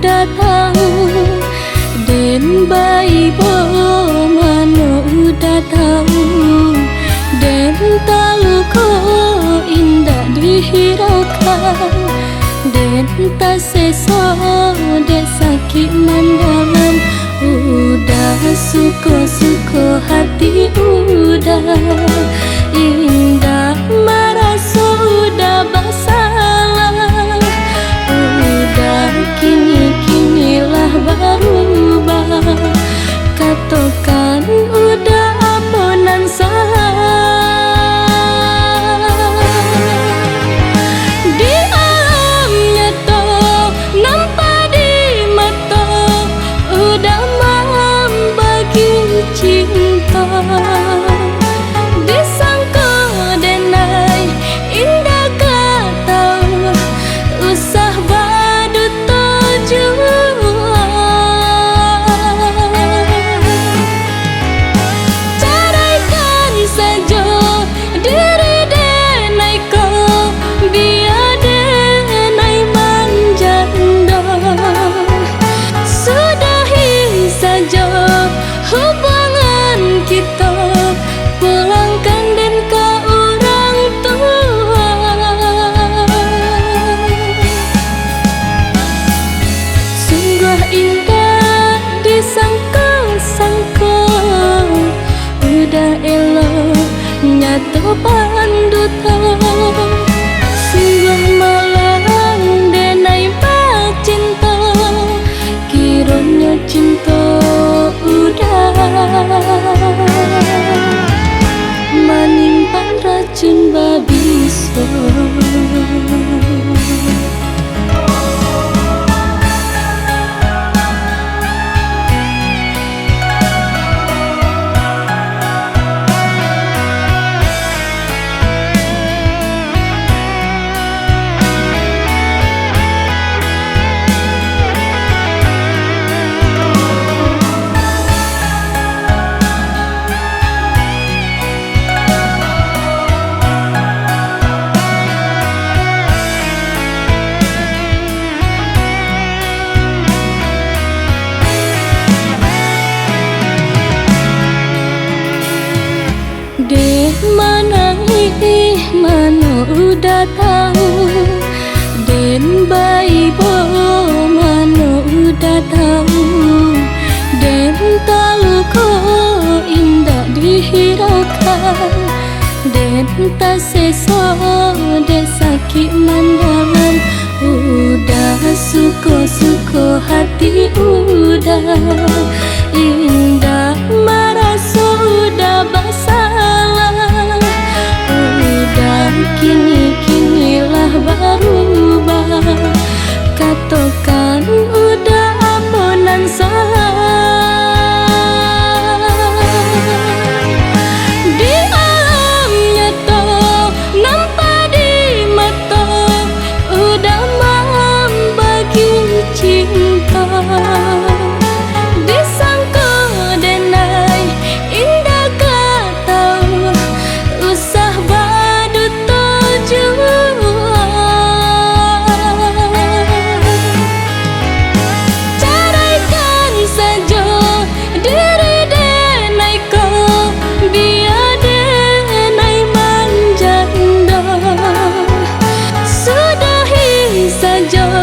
datang dan bayi mano datang dan taluko indah dihiraukan dan tak seso de sakit mandangan udah suko hati udah indah merasa udah bersalah udah kinilah berubah katakan udah ampunan salah di alam nyata nampak di mata udah membagi cinta disangka denai indah kata usah badut caraikan saja diri denai kau biar denai manjanda sudahi saja hubungan kita pulangkan dan ke orang tua sungguh indah disangka-sangka udah elok nyata panduta sungguh malang denai cinta kiranya cinta udah menimpan racun babisa. Dek mana ini mana udah tahu dan bayi mana udah tahu dan taluko indah dihiraukan dan tak seso de sakit mandangan udah suko hati udah indah merasa udah bersalah udah kinilah berubah katakan udah ampunan salah di alam nyata nampak di mata udah membagi cinta disangka denai indah kata usah badut caraikan saja diri denai kau biar denai manjanda sudahi saja